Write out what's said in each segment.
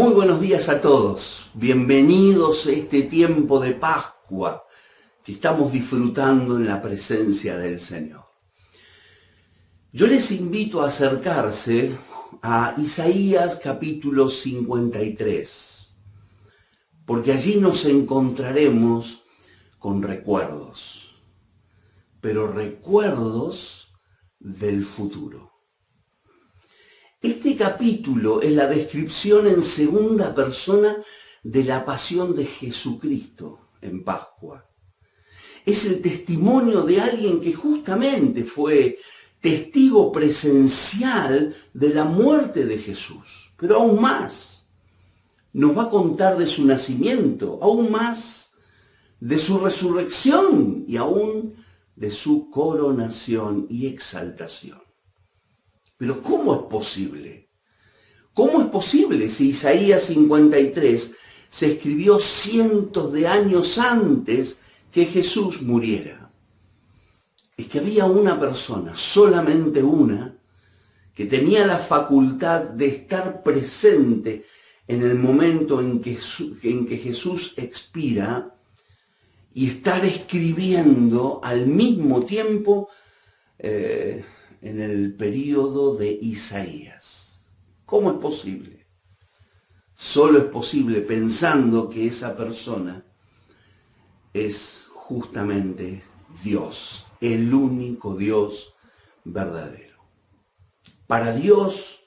Muy buenos días a todos, bienvenidos a este tiempo de Pascua que estamos disfrutando en la presencia del Señor. Yo les invito a acercarse a Isaías capítulo 53, porque allí nos encontraremos con recuerdos, pero recuerdos del futuro. Este capítulo es la descripción en segunda persona de la pasión de Jesucristo en Pascua. Es el testimonio de alguien que justamente fue testigo presencial de la muerte de Jesús. Pero aún más, nos va a contar de su nacimiento, aún más de su resurrección y aún de su coronación y exaltación. Pero ¿cómo es posible? ¿Cómo es posible si Isaías 53 se escribió cientos de años antes que Jesús muriera? Es que había una persona, solamente una, que tenía la facultad de estar presente en el momento en que Jesús expira y estar escribiendo al mismo tiempo en el período de Isaías. ¿Cómo es posible? Solo es posible pensando que esa persona es justamente Dios, el único Dios verdadero. Para Dios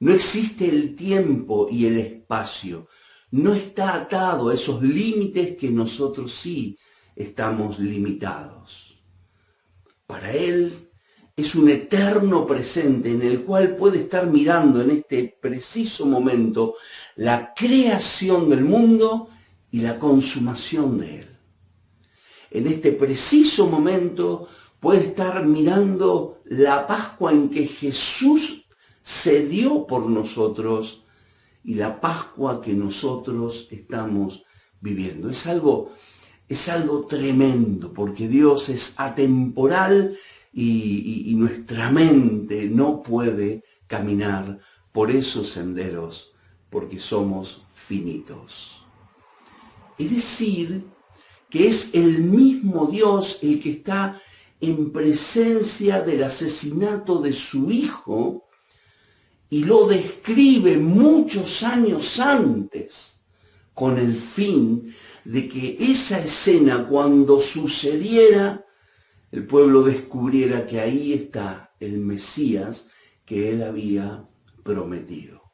no existe el tiempo y el espacio, no está atado a esos límites que nosotros sí estamos limitados. Para Él es un eterno presente en el cual puede estar mirando en este preciso momento la creación del mundo y la consumación de él. En este preciso momento puede estar mirando la Pascua en que Jesús se dio por nosotros y la Pascua que nosotros estamos viviendo. Es algo tremendo porque Dios es atemporal y nuestra mente no puede caminar por esos senderos porque somos finitos. Es decir, que es el mismo Dios el que está en presencia del asesinato de su Hijo y lo describe muchos años antes con el fin de que esa escena cuando sucediera el pueblo descubriera que ahí está el Mesías que él había prometido.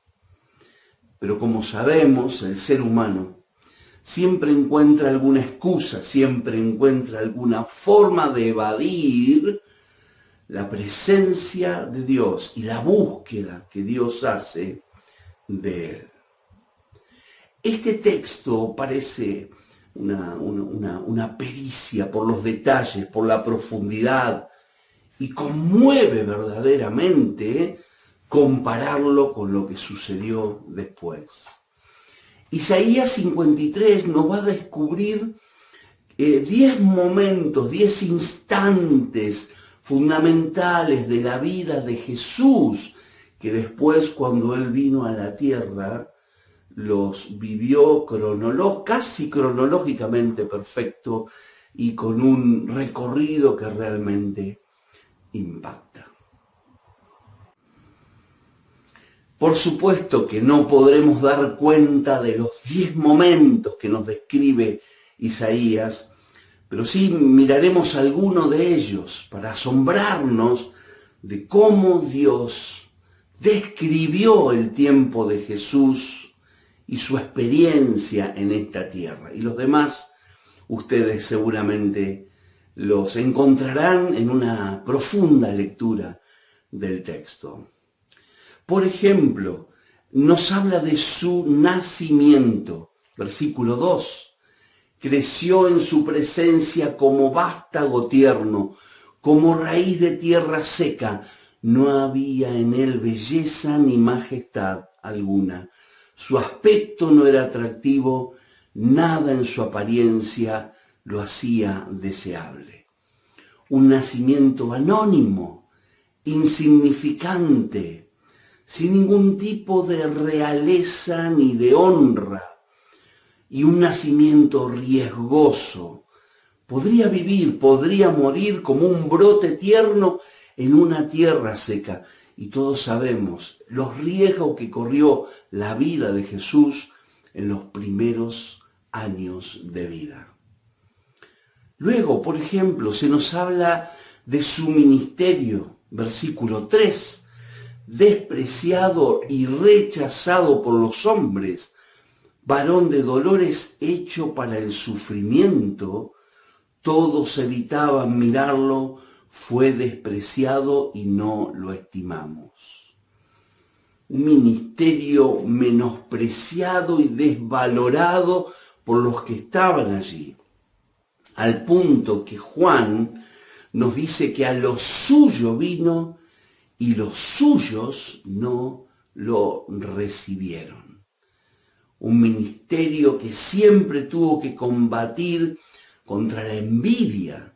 Pero como sabemos, el ser humano siempre encuentra alguna excusa, siempre encuentra alguna forma de evadir la presencia de Dios y la búsqueda que Dios hace de él. Este texto parece una pericia por los detalles, por la profundidad, y conmueve verdaderamente compararlo con lo que sucedió después. Isaías 53 nos va a descubrir 10 momentos, 10 instantes fundamentales de la vida de Jesús, que después cuando Él vino a la tierra, los vivió casi cronológicamente perfecto y con un recorrido que realmente impacta. Por supuesto que no podremos dar cuenta de los 10 momentos que nos describe Isaías, pero sí miraremos alguno de ellos para asombrarnos de cómo Dios describió el tiempo de Jesús y su experiencia en esta tierra. Y los demás, ustedes seguramente los encontrarán en una profunda lectura del texto. Por ejemplo, nos habla de su nacimiento. Versículo 2. Creció en su presencia como vástago tierno, como raíz de tierra seca. No había en él belleza ni majestad alguna. Su aspecto no era atractivo, nada en su apariencia lo hacía deseable. Un nacimiento anónimo, insignificante, sin ningún tipo de realeza ni de honra, y un nacimiento riesgoso. Podría vivir, podría morir como un brote tierno en una tierra seca. Y todos sabemos los riesgos que corrió la vida de Jesús en los primeros años de vida. Luego, por ejemplo, se nos habla de su ministerio, versículo 3, despreciado y rechazado por los hombres, varón de dolores, hecho para el sufrimiento, todos evitaban mirarlo, fue despreciado y no lo estimamos. Un ministerio menospreciado y desvalorado por los que estaban allí, al punto que Juan nos dice que a lo suyo vino y los suyos no lo recibieron. Un ministerio que siempre tuvo que combatir contra la envidia,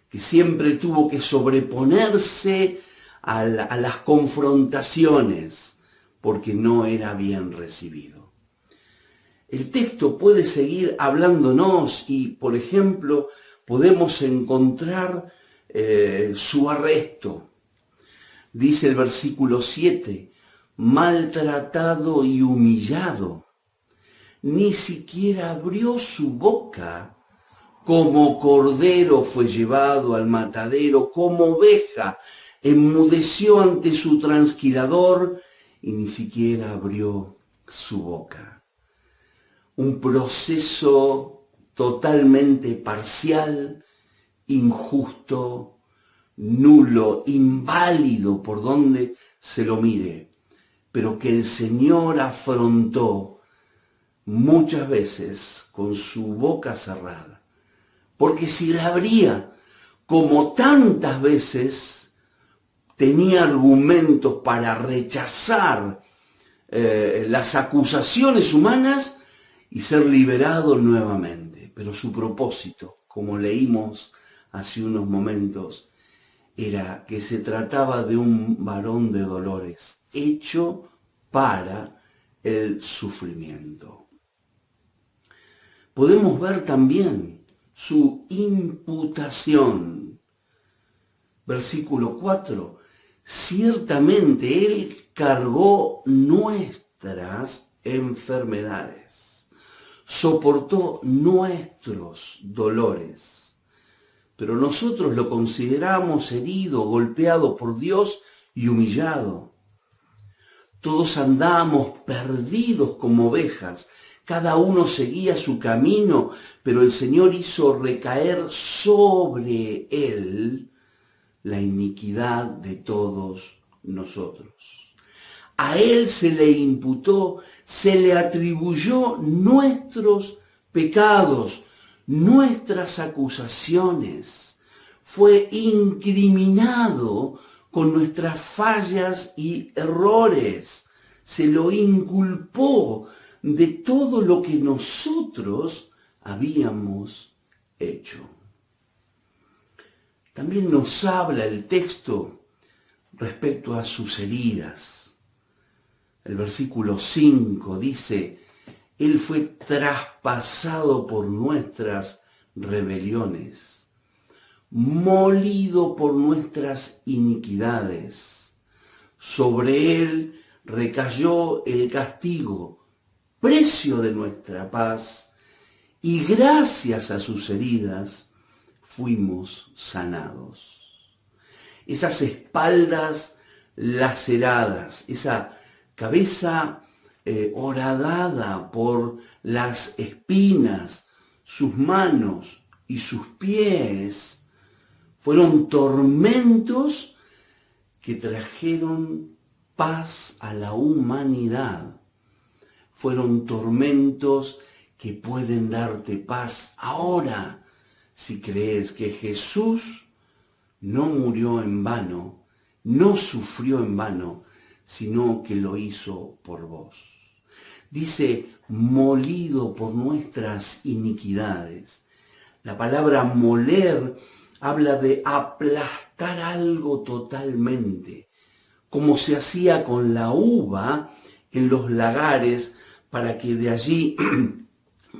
que siempre tuvo que sobreponerse a las confrontaciones, porque no era bien recibido. El texto puede seguir hablándonos y, por ejemplo, podemos encontrar su arresto. Dice el versículo 7, maltratado y humillado, ni siquiera abrió su boca. Como cordero fue llevado al matadero, como oveja enmudeció ante su trasquilador y ni siquiera abrió su boca. Un proceso totalmente parcial, injusto, nulo, inválido por donde se lo mire, pero que el Señor afrontó muchas veces con su boca cerrada. Porque si la abría, como tantas veces, tenía argumentos para rechazar las acusaciones humanas y ser liberado nuevamente. Pero su propósito, como leímos hace unos momentos, era que se trataba de un varón de dolores, hecho para el sufrimiento. Podemos ver también su imputación. Versículo 4. Ciertamente Él cargó nuestras enfermedades, soportó nuestros dolores, pero nosotros lo consideramos herido, golpeado por Dios y humillado. Todos andamos perdidos como ovejas, cada uno seguía su camino, pero el Señor hizo recaer sobre Él la iniquidad de todos nosotros. A Él se le imputó, se le atribuyó nuestros pecados, nuestras acusaciones. Fue incriminado con nuestras fallas y errores. Se lo inculpó de todo lo que nosotros habíamos hecho. También nos habla el texto respecto a sus heridas. El versículo 5 dice, Él fue traspasado por nuestras rebeliones, molido por nuestras iniquidades. Sobre Él recayó el castigo, precio de nuestra paz, y gracias a sus heridas fuimos sanados. Esas espaldas laceradas, esa cabeza horadada por las espinas, sus manos y sus pies, fueron tormentos que trajeron paz a la humanidad. Fueron tormentos que pueden darte paz ahora si crees que Jesús no murió en vano, no sufrió en vano, sino que lo hizo por vos. Dice, molido por nuestras iniquidades. La palabra moler habla de aplastar algo totalmente, como se hacía con la uva en los lagares para que de allí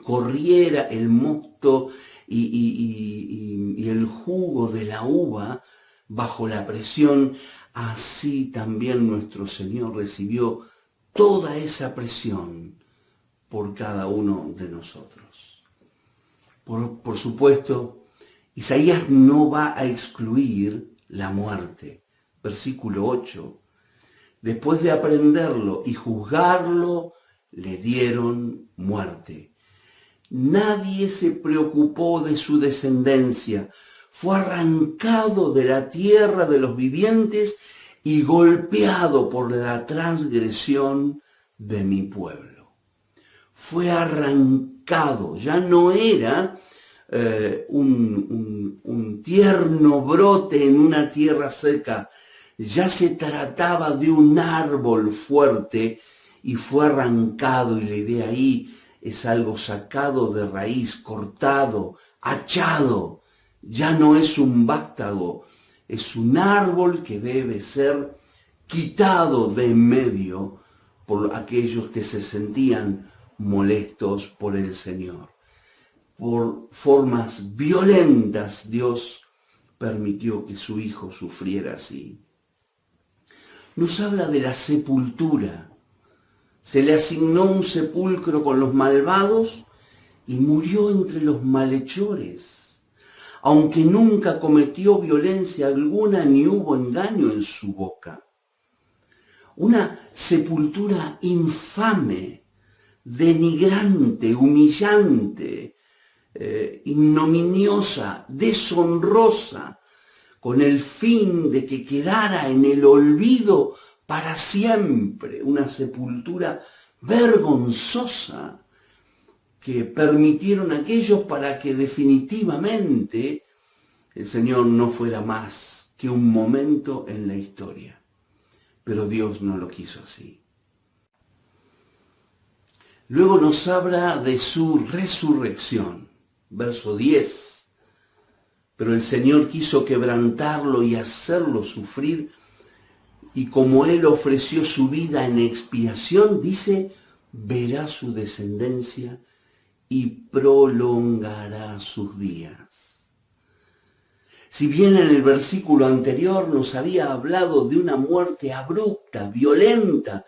corriera el mosto y el jugo de la uva bajo la presión. Así también nuestro Señor recibió toda esa presión por cada uno de nosotros. Por supuesto, Isaías no va a excluir la muerte. Versículo 8. Después de aprenderlo y juzgarlo, le dieron muerte. Nadie se preocupó de su descendencia. Fue arrancado de la tierra de los vivientes y golpeado por la transgresión de mi pueblo. Fue arrancado, ya no era un tierno brote en una tierra seca, ya se trataba de un árbol fuerte y fue arrancado, y la idea ahí es algo sacado de raíz, cortado, hachado. Ya no es un vástago, es un árbol que debe ser quitado de en medio por aquellos que se sentían molestos por el Señor. Por formas violentas Dios permitió que su Hijo sufriera así. Nos habla de la sepultura. Se le asignó un sepulcro con los malvados y murió entre los malhechores, aunque nunca cometió violencia alguna ni hubo engaño en su boca. Una sepultura infame, denigrante, humillante, ignominiosa, deshonrosa, con el fin de que quedara en el olvido para siempre, una sepultura vergonzosa que permitieron aquellos para que definitivamente el Señor no fuera más que un momento en la historia. Pero Dios no lo quiso así. Luego nos habla de su resurrección. Verso 10. Pero el Señor quiso quebrantarlo y hacerlo sufrir, y como Él ofreció su vida en expiación, dice, verá su descendencia y prolongará sus días. Si bien en el versículo anterior nos había hablado de una muerte abrupta, violenta,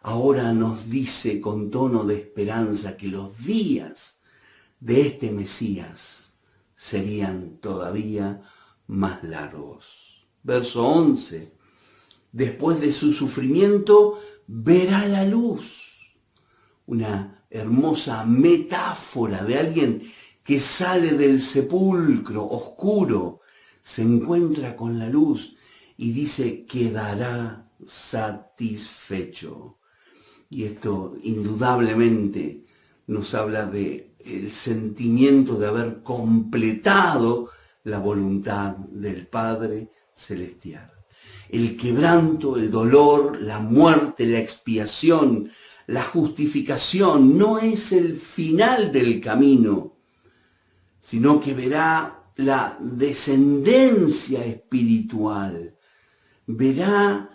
ahora nos dice con tono de esperanza que los días de este Mesías serían todavía más largos. Verso 11. Después de su sufrimiento, verá la luz. Una hermosa metáfora de alguien que sale del sepulcro oscuro, se encuentra con la luz y dice, quedará satisfecho. Y esto indudablemente nos habla de el sentimiento de haber completado la voluntad del Padre Celestial. El quebranto, el dolor, la muerte, la expiación, la justificación no es el final del camino, sino que verá la descendencia espiritual, verá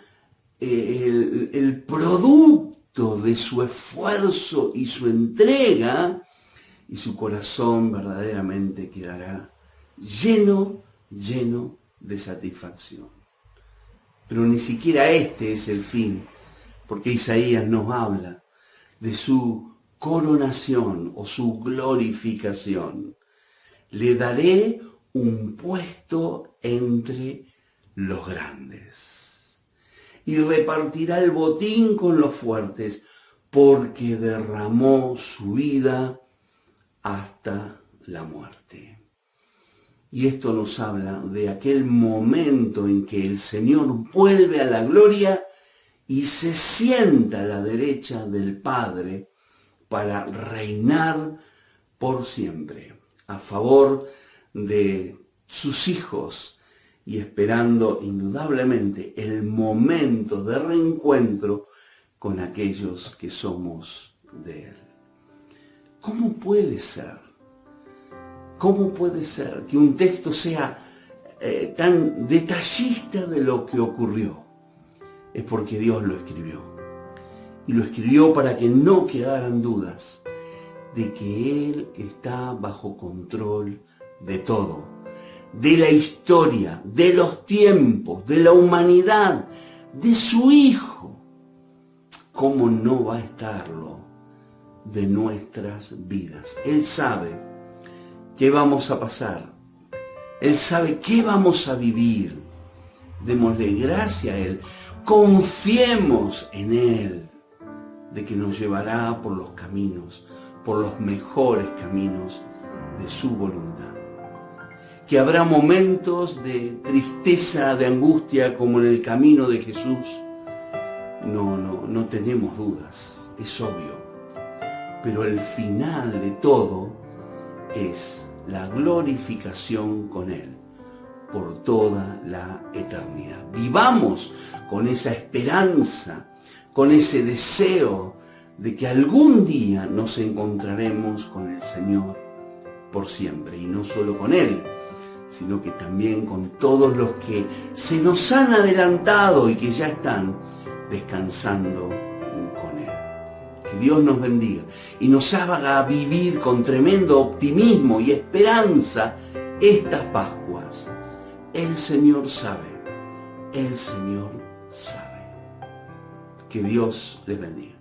el producto de su esfuerzo y su entrega, y su corazón verdaderamente quedará lleno de satisfacción. Pero ni siquiera este es el fin, porque Isaías nos habla de su coronación o su glorificación. Le daré un puesto entre los grandes y repartirá el botín con los fuertes, porque derramó su vida hasta la muerte. Y esto nos habla de aquel momento en que el Señor vuelve a la gloria y se sienta a la derecha del Padre para reinar por siempre a favor de sus hijos y esperando indudablemente el momento de reencuentro con aquellos que somos de Él. ¿Cómo puede ser? ¿Cómo puede ser que un texto sea tan detallista de lo que ocurrió? es porque Dios lo escribió. Y lo escribió para que no quedaran dudas de que Él está bajo control de todo, de la historia, de los tiempos, de la humanidad, de su Hijo. ¿Cómo no va a estarlo de nuestras vidas? Él sabe qué vamos a pasar. Él sabe qué vamos a vivir. Démosle gracia a Él. Confiemos en Él, de que nos llevará por los caminos, por los mejores caminos de su voluntad. Que habrá momentos de tristeza, de angustia, como en el camino de Jesús. No tenemos dudas, es obvio. Pero el final de todo es la glorificación con Él por toda la eternidad. Vivamos con esa esperanza, con ese deseo de que algún día nos encontraremos con el Señor por siempre. Y no solo con Él, sino que también con todos los que se nos han adelantado y que ya están descansando con Él. Que Dios nos bendiga y nos haga vivir con tremendo optimismo y esperanza estas Pascuas. El Señor sabe, el Señor sabe. Que Dios les bendiga.